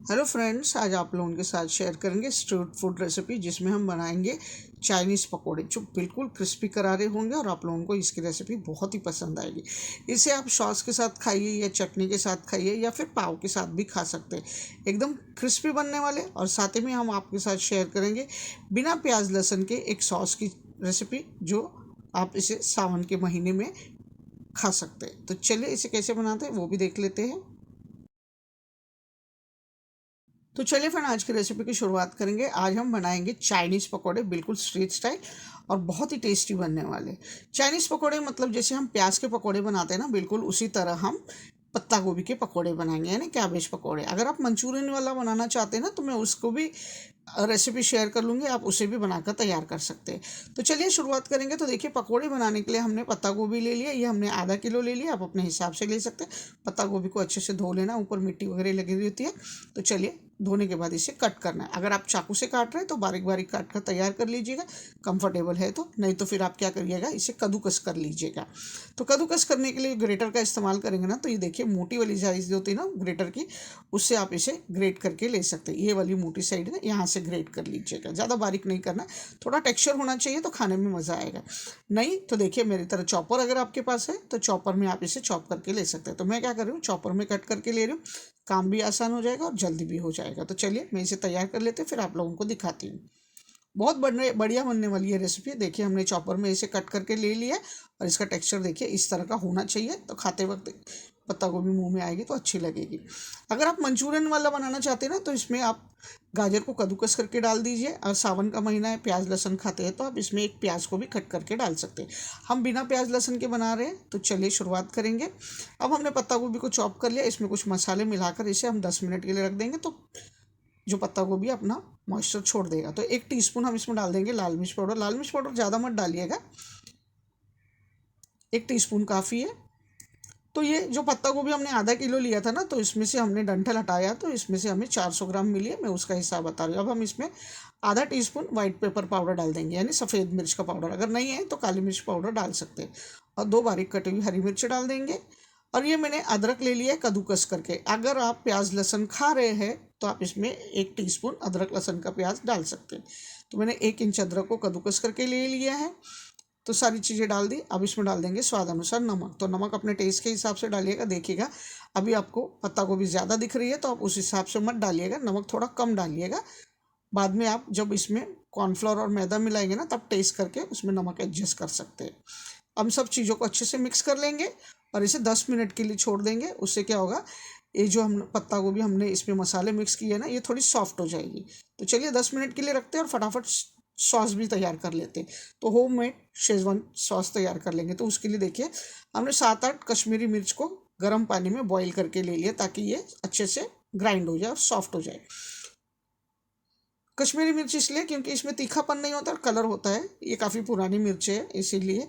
Hello friends, आज आप लोगों के साथ शेयर करेंगे स्ट्रीट फूड रेसिपी जिसमें हम बनाएंगे चाइनीज़ पकोड़े जो बिल्कुल क्रिस्पी करारे होंगे और आप लोगों को इसकी रेसिपी बहुत ही पसंद आएगी। इसे आप सॉस के साथ खाइए या चटनी के साथ खाइए या फिर पाव के साथ भी खा सकते हैं। एकदम क्रिस्पी बनने वाले और साथ ही में हम आपके साथ शेयर करेंगे बिना प्याज लहसुन के एक सॉस की रेसिपी जो आप इसे सावन के महीने में खा सकते हैं। तो चलिए इसे कैसे बनाते हैं वो भी देख लेते हैं। तो चलिए फिर आज की रेसिपी की शुरुआत करेंगे। आज हम बनाएंगे चाइनीज़ पकोड़े, बिल्कुल स्ट्रीट स्टाइल और बहुत ही टेस्टी बनने वाले। चाइनीज़ पकोड़े मतलब जैसे हम प्याज के पकोड़े बनाते हैं ना, बिल्कुल उसी तरह हम पत्ता गोभी के पकोड़े बनाएंगे, यानी कैबेज पकोड़े। अगर आप मंचूरियन वाला बनाना चाहते हैं ना तो मैं उसको भी रेसिपी शेयर कर लूँगी, आप उसे भी बनाकर तैयार कर सकते हैं। तो चलिए शुरुआत करेंगे। तो देखिए, पकोड़े बनाने के लिए हमने पत्ता गोभी ले लिया, ये हमने आधा किलो ले लिया, आप अपने हिसाब से ले सकते हैं। पत्ता गोभी को अच्छे से धो लेना, ऊपर मिट्टी वगैरह लगी हुई होती है। तो चलिए, धोने के बाद इसे कट करना है। अगर आप चाकू से काट रहे हैं तो बारीक बारीक काट कर तैयार कर लीजिएगा, कंफर्टेबल है तो। नहीं तो फिर आप क्या करिएगा, इसे कद्दूकस कर लीजिएगा। तो कद्दूकस करने के लिए ग्रेटर का इस्तेमाल करेंगे ना, तो ये देखिए मोटी वाली साइज जो होती है ना ग्रेटर की, उससे आप इसे ग्रेट करके ले सकते हैं। ये वाली मोटी साइड है, यहाँ से ग्रेट कर लीजिएगा, ज़्यादा बारीक नहीं करना। थोड़ा टेक्सचर होना चाहिए तो खाने में मज़ा आएगा। नहीं तो देखिए, मेरी तरह चॉपर अगर आपके पास है तो चॉपर में आप इसे चॉप करके ले सकते हैं। तो मैं क्या कर रही हूँ, चॉपर में कट करके ले रही हूँ। काम भी आसान हो जाएगा और जल्दी भी हो जाएगा। तो चलिए मैं इसे तैयार कर लेते हैं, फिर आप लोगों को दिखाती हूँ। बहुत बढ़िया बनने वाली है रेसिपी। देखिए, हमने चॉपर में इसे कट करके ले लिया है और इसका टेक्सचर देखिए इस तरह का होना चाहिए। तो खाते वक्त पत्ता गोभी मुंह में आएगी तो अच्छी लगेगी। अगर आप मंचूरियन वाला बनाना चाहते हैं ना तो इसमें आप गाजर को कद्दूकस करके डाल दीजिए। और सावन का महीना है, प्याज लहसुन खाते हैं, तो आप इसमें एक प्याज को भी कट करके डाल सकते हैं। हम बिना प्याज लहसुन के बना रहे हैं। तो चलिए शुरुआत करेंगे। अब हमने पत्ता गोभी को चॉप कर लिया, इसमें कुछ मसाले मिलाकर इसे हम 10 मिनट के लिए रख देंगे। तो जो पत्ता गोभी अपना मॉइस्चर छोड़ देगा। तो 1 टीस्पून हम इसमें डाल देंगे लाल मिर्च पाउडर। लाल मिर्च पाउडर ज़्यादा मत डालिएगा, 1 टीस्पून काफ़ी है। तो ये जो पत्ता गोभी हमने आधा किलो लिया था ना, तो इसमें से हमने डंठल हटाया, तो इसमें से हमें 400 ग्राम मिली है। मैं उसका हिसाब बता रही हूँ। अब हम इसमें आधा टीस्पून वाइट पेपर पाउडर डाल देंगे, यानी सफ़ेद मिर्च का पाउडर। अगर नहीं है तो काली मिर्च पाउडर डाल सकते हैं। और 2 बारीक कटी हुई हरी मिर्च डाल देंगे। और ये मैंने अदरक ले लिया है कद्दूकस करके। अगर आप प्याज लहसुन खा रहे हैं तो आप इसमें 1 टीस्पून अदरक लहसुन का प्याज डाल सकते हैं। तो मैंने 1 इंच अदरक को कद्दूकस करके ले लिया है। तो सारी चीज़ें डाल दी। अब इसमें डाल देंगे स्वाद अनुसार नमक। तो नमक अपने टेस्ट के हिसाब से डालिएगा। देखिएगा, अभी आपको पत्ता गोभी ज़्यादा दिख रही है तो आप उस हिसाब से मत डालिएगा, नमक थोड़ा कम डालिएगा। बाद में आप जब इसमें कॉर्नफ्लोर और मैदा मिलाएंगे ना, तब टेस्ट करके उसमें नमक एडजस्ट कर सकते हैं। हम सब चीज़ों को अच्छे से मिक्स कर लेंगे और इसे 10 मिनट के लिए छोड़ देंगे। उससे क्या होगा, ये जो हम पत्ता गोभी हमने इसमें मसाले मिक्स किए ना, ये थोड़ी सॉफ्ट हो जाएगी। तो चलिए 10 मिनट के लिए रखते हैं और फटाफट सॉस भी तैयार कर लेते हैं। तो होममेड शेजवान सॉस तैयार कर लेंगे। तो उसके लिए देखिए, हमने 7-8 कश्मीरी मिर्च को गर्म पानी में बॉईल करके ले लिया, ताकि ये अच्छे से ग्राइंड हो जाए और सॉफ्ट हो जाए। कश्मीरी मिर्च इसलिए क्योंकि इसमें तीखापन नहीं होता और कलर होता है। ये काफ़ी पुरानी मिर्च है, इसीलिए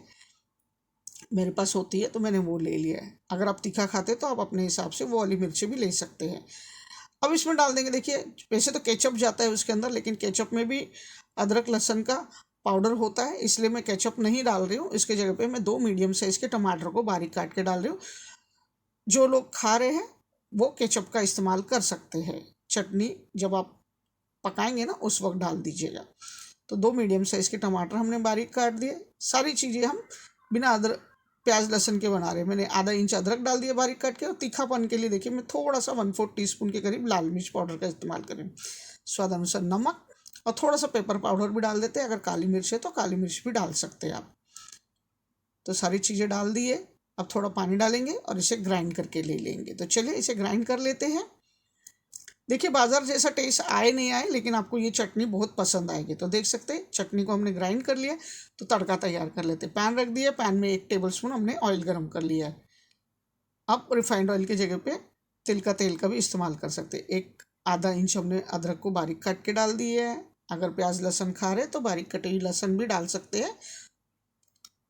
मेरे पास होती है तो मैंने वो ले लिया है। अगर आप तीखा खाते तो आप अपने हिसाब से वो वाली मिर्ची भी ले सकते हैं। अब इसमें डाल देंगे, देखिए वैसे तो केचप जाता है उसके अंदर, लेकिन केचप में भी अदरक लहसुन का पाउडर होता है, इसलिए मैं केचप नहीं डाल रही हूँ। इसके जगह पे मैं 2 मीडियम साइज़ के टमाटर को बारीक काट के डाल रही हूँ। जो लोग खा रहे हैं वो केचप का इस्तेमाल कर सकते हैं। चटनी जब आप पकाएंगे ना उस वक्त डाल दीजिएगा। तो 2 मीडियम साइज़ के टमाटर हमने बारीक काट दिए। सारी चीज़ें हम बिना अदरक प्याज लहसुन के बना रहे हैं। मैंने आधा इंच अदरक डाल दिया बारीक काट के। और तीखापन के लिए देखिए, मैं थोड़ा सा 1/4 टीस्पून के करीब लाल मिर्च पाउडर का इस्तेमाल करें। स्वाद अनुसार नमक और थोड़ा सा पेपर पाउडर भी डाल देते हैं। अगर काली मिर्च है तो काली मिर्च भी डाल सकते हैं आप। तो सारी चीज़ें डाल दिए। अब थोड़ा पानी डालेंगे और इसे ग्राइंड करके ले लेंगे। तो चलिए इसे ग्राइंड कर लेते हैं। देखिए, बाजार जैसा टेस्ट आए नहीं आए, लेकिन आपको ये चटनी बहुत पसंद आएगी। तो देख सकते हैं चटनी को हमने ग्राइंड कर लिया। तो तड़का तैयार कर लेते हैं। पैन रख दिया, पैन में 1 टेबल स्पून हमने ऑयल गर्म कर लिया है। आप रिफाइंड ऑयल की जगह पे तिल का तेल का भी इस्तेमाल कर सकते हैं। एक आधा इंच हमने अदरक को बारीक काट के डाल दिए है। अगर प्याज लहसुन खा रहे तो बारीक कटी हुई लहसुन भी डाल सकते हैं।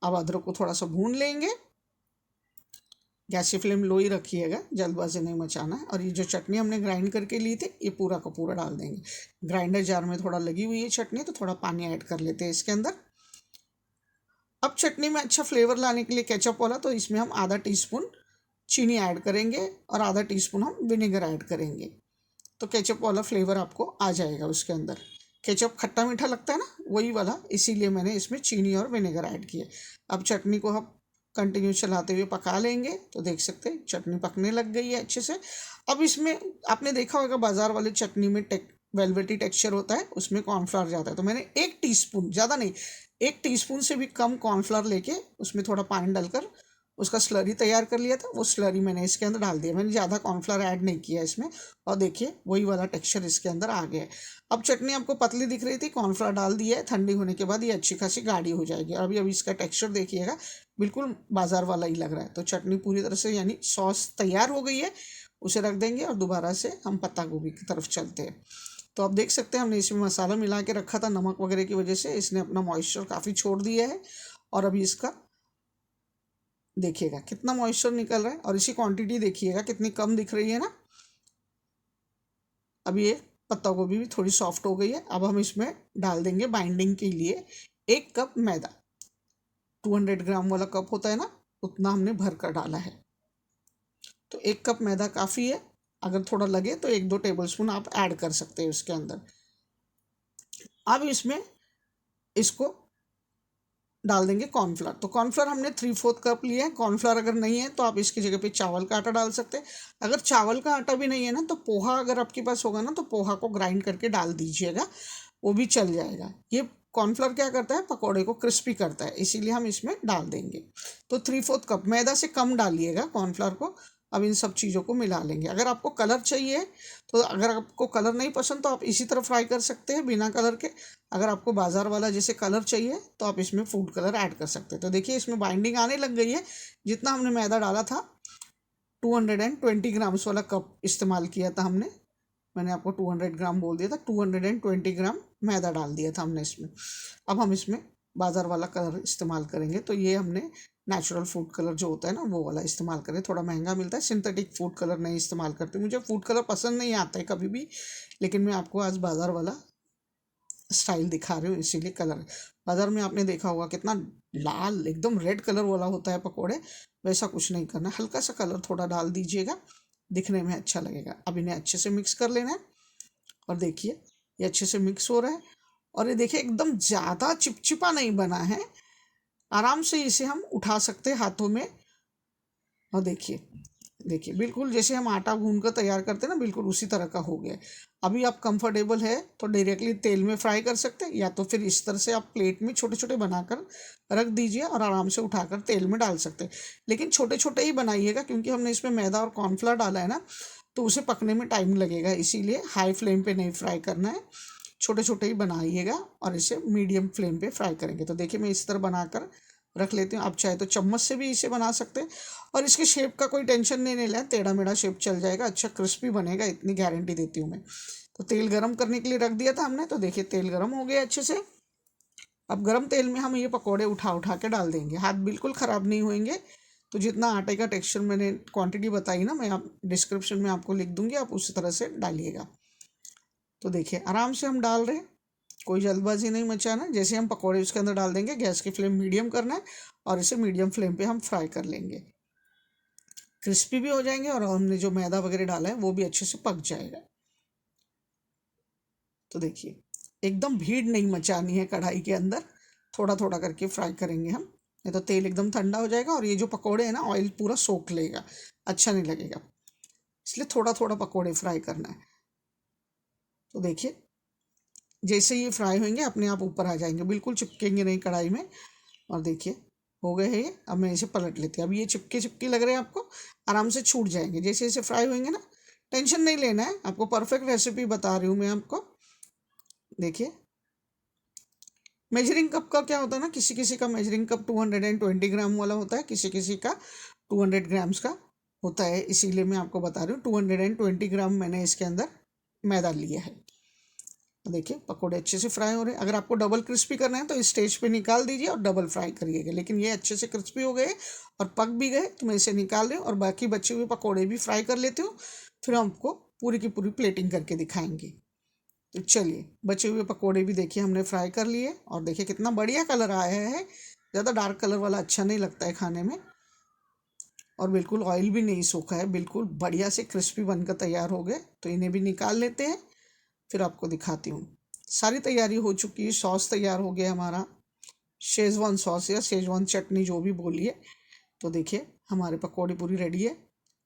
अब अदरक को थोड़ा सा भून लेंगे। गैस की फ्लेम लो ही रखिएगा, जल्दबाजी नहीं मचाना है। और ये जो चटनी हमने ग्राइंड करके ली थी, ये पूरा का पूरा डाल देंगे। ग्राइंडर जार में थोड़ा लगी हुई है चटनी, तो थोड़ा पानी ऐड कर लेते हैं इसके अंदर। अब चटनी में अच्छा फ्लेवर लाने के लिए केचप वाला, तो इसमें हम आधा टीस्पून चीनी ऐड करेंगे और आधा टीस्पून हम विनेगर ऐड करेंगे। तो केचप वाला फ्लेवर आपको आ जाएगा उसके अंदर। केचप खट्टा मीठा लगता है ना, वही वाला, इसीलिए मैंने इसमें चीनी और विनेगर ऐड किए। अब चटनी को हम कंटिन्यू चलाते हुए पका लेंगे। तो देख सकते हैं चटनी पकने लग गई है अच्छे से। अब इसमें आपने देखा होगा बाजार वाली चटनी में वेलवेटी टेक्सचर होता है, उसमें कॉर्नफ्लावर जाता है। तो मैंने 1 टीस्पून, ज़्यादा नहीं, 1 टीस्पून से भी कम कॉर्नफ्लावर लेके उसमें थोड़ा पानी डालकर उसका स्लरी तैयार कर लिया था। वो स्लरी मैंने इसके अंदर डाल दिया, मैंने ज़्यादा कॉर्नफ्लावर ऐड नहीं किया इसमें। और देखिए वही वाला टेक्सचर इसके अंदर आ गया है। अब चटनी आपको पतली दिख रही थी, कॉर्नफ्लावर डाल दिया है, ठंडी होने के बाद ये अच्छी खासी गाढ़ी हो जाएगी। अभी इसका टेक्सचर देखिएगा, बिल्कुल बाजार वाला ही लग रहा है। तो चटनी पूरी तरह से यानी सॉस तैयार हो गई है, उसे रख देंगे और दोबारा से हम पत्ता गोभी की तरफ चलते हैं। तो आप देख सकते हैं हमने इसमें मसाला मिला के रखा था, नमक वगैरह की वजह से इसने अपना मॉइस्चर काफ़ी छोड़ दिया है। और अभी इसका देखिएगा कितना मॉइस्चर निकल रहा है, और इसी क्वांटिटी देखिएगा कितनी कम दिख रही है ना। अब ये पत्ता गोभी भी थोड़ी सॉफ्ट हो गई है। अब हम इसमें डाल देंगे बाइंडिंग के लिए 1 कप मैदा। 200 ग्राम वाला कप होता है ना, उतना हमने भर कर डाला है। तो 1 कप मैदा काफ़ी है, अगर थोड़ा लगे तो 1-2 टेबलस्पून आप ऐड कर सकते हैं उसके अंदर। अब इसमें इसको डाल देंगे कॉर्नफ्लावर। तो कॉर्नफ्लावर हमने 3/4 कप लिया है। कॉर्नफ्लावर अगर नहीं है तो आप इसकी जगह पे चावल का आटा डाल सकते हैं। अगर चावल का आटा भी नहीं है ना, तो पोहा अगर आपके पास होगा ना, तो पोहा को ग्राइंड करके डाल दीजिएगा, वो भी चल जाएगा। ये कॉर्नफ्लावर क्या करता है, पकौड़े को क्रिस्पी करता है, इसीलिए हम इसमें डाल देंगे। तो 3/4 कप, मैदा से कम डालिएगा कॉर्नफ्लावर को। अब इन सब चीज़ों को मिला लेंगे। अगर आपको कलर चाहिए, तो अगर आपको कलर नहीं पसंद तो आप इसी तरह फ्राई कर सकते हैं बिना कलर के। अगर आपको बाजार वाला जैसे कलर चाहिए तो आप इसमें फूड कलर ऐड कर सकते हैं। तो देखिए इसमें बाइंडिंग आने लग गई है। जितना हमने मैदा डाला था, 220 ग्राम्स वाला कप इस्तेमाल किया था हमने। मैंने आपको 200 ग्राम बोल दिया था, 220 ग्राम मैदा डाल दिया था हमने इसमें। अब हम इसमें बाजार वाला कलर इस्तेमाल करेंगे। तो ये हमने नेचुरल फूड कलर जो होता है ना, वो वाला इस्तेमाल करें, थोड़ा महंगा मिलता है। सिंथेटिक फूड कलर नहीं इस्तेमाल करते, मुझे फूड कलर पसंद नहीं आता है कभी भी, लेकिन मैं आपको आज बाजार वाला स्टाइल दिखा रही हूँ, इसीलिए कलर। बाजार में आपने देखा होगा कितना लाल एकदम रेड कलर वाला होता है पकोड़े, वैसा कुछ नहीं करना, हल्का सा कलर थोड़ा डाल दीजिएगा, दिखने में अच्छा लगेगा। अब इन्हें अच्छे से मिक्स कर लेना है। और देखिए ये अच्छे से मिक्स हो रहा है। और ये देखिए एकदम ज़्यादा चिपचिपा नहीं बना है, आराम से इसे हम उठा सकते हैं हाथों में। और देखिए देखिए बिल्कुल जैसे हम आटा गूंद कर तैयार करते हैं ना, बिल्कुल उसी तरह का हो गया। अभी आप कंफर्टेबल है तो डायरेक्टली तेल में फ्राई कर सकते हैं, या तो फिर इस तरह से आप प्लेट में छोटे छोटे बनाकर रख दीजिए और आराम से उठाकर तेल में डाल सकते हैं। लेकिन छोटे छोटे ही बनाइएगा, क्योंकि हमने इसमें मैदा और कॉर्नफ्लावर डाला है ना, तो उसे पकने में टाइम लगेगा, इसीलिए हाई फ्लेम पे नहीं फ्राई करना है, छोटे छोटे ही बनाइएगा और इसे मीडियम फ्लेम पे फ्राई करेंगे। तो देखिए मैं इस तरह बनाकर रख लेती हूँ। आप चाहे तो चम्मच से भी इसे बना सकते हैं, और इसके शेप का कोई टेंशन नहीं लेना है, टेढ़ा मेढ़ा शेप चल जाएगा, अच्छा क्रिस्पी बनेगा, इतनी गारंटी देती हूँ मैं। तो तेल गरम करने के लिए रख दिया था हमने। तो देखिए तेल गरम हो गया अच्छे से। अब गरम तेल में हम ये पकौड़े उठा उठा के डाल देंगे, हाथ बिल्कुल ख़राब नहीं होंगे। तो जितना आटे का टेक्सचर मैंने क्वांटिटी बताई ना, मैं आप डिस्क्रिप्शन में आपको लिख दूंगी, आप उसी तरह से डालिएगा। तो देखिए आराम से हम डाल रहे हैं, कोई जल्दबाजी नहीं मचाना। जैसे हम पकौड़े उसके अंदर डाल देंगे, गैस की फ्लेम मीडियम करना है और इसे मीडियम फ्लेम पे हम फ्राई कर लेंगे, क्रिस्पी भी हो जाएंगे और हमने जो मैदा वगैरह डाला है वो भी अच्छे से पक जाएगा। तो देखिए एकदम भीड़ नहीं मचानी है कढ़ाई के अंदर, थोड़ा थोड़ा करके फ्राई करेंगे हम, नहीं तो तेल एकदम ठंडा हो जाएगा और ये जो पकौड़े हैं ना, ऑयल पूरा सोख लेगा, अच्छा नहीं लगेगा, इसलिए थोड़ा थोड़ा पकौड़े फ्राई करना है। तो देखिए जैसे ये फ्राई होंगे अपने आप ऊपर आ जाएंगे, बिल्कुल चिपकेंगे नहीं कढ़ाई में। और देखिए हो गए हैं ये। अब मैं इसे पलट लेती हूँ। अब ये चिपके चिपके लग रहे हैं आपको, आराम से छूट जाएंगे जैसे जैसे फ्राई होंगे ना, टेंशन नहीं लेना है, आपको परफेक्ट रेसिपी बता रही हूँ मैं आपको। देखिए मेजरिंग कप का क्या होता है ना, किसी किसी का मेजरिंग कप 220 ग्राम वाला होता है, किसी किसी का 200 ग्राम्स का होता है, इसीलिए मैं आपको बता रही हूँ 220 ग्राम मैंने इसके अंदर मैदा लिया है। देखिए पकोड़े अच्छे से फ्राई हो रहे हैं। अगर आपको डबल क्रिस्पी करना है तो इस स्टेज पे निकाल दीजिए और डबल फ्राई करिएगा, लेकिन ये अच्छे से क्रिस्पी हो गए और पक भी गए, तो मैं इसे निकाल रही हूँ और बाकी बचे हुए पकोड़े भी फ्राई कर लेती हूँ, फिर हम आपको पूरी की पूरी प्लेटिंग करके दिखाएंगे। तो चलिए बचे हुए पकोड़े भी देखिए हमने फ्राई कर लिए, और देखिए कितना बढ़िया कलर आया है। ज़्यादा डार्क कलर वाला अच्छा नहीं लगता है खाने में। और बिल्कुल ऑयल भी नहीं सूखा है, बिल्कुल बढ़िया से क्रिस्पी बनकर तैयार हो गए। तो इन्हें भी निकाल लेते हैं, फिर आपको दिखाती हूँ। सारी तैयारी हो चुकी है, सॉस तैयार हो गया हमारा, शेजवान सॉस या शेजवान चटनी जो भी बोलिए। तो देखिए हमारे पकौड़े पूरी रेडी है,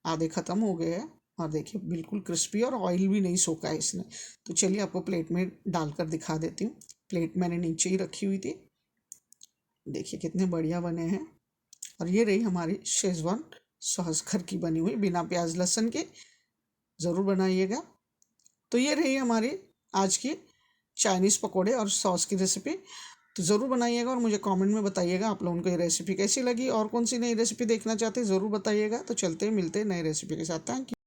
आधे ख़त्म हो गए हैं और देखिए बिल्कुल क्रिस्पी और ऑयल भी नहीं सोखा है इसने। तो चलिए आपको प्लेट में डालकर दिखा देती हूँ। प्लेट मैंने नीचे ही रखी हुई थी, देखिए कितने बढ़िया बने हैं। और ये रही हमारी शेजवान सॉस घर की बनी हुई, बिना प्याज लहसुन के, ज़रूर बनाइएगा। तो ये रही हमारी आज की चाइनीज़ पकौड़े और सॉस की रेसिपी। तो ज़रूर बनाइएगा और मुझे कमेंट में बताइएगा आप लोगों को ये रेसिपी कैसी लगी, और कौन सी नई रेसिपी देखना चाहते हैं ज़रूर बताइएगा। तो चलते हैं, मिलते हैं नई रेसिपी के साथ। Thank you.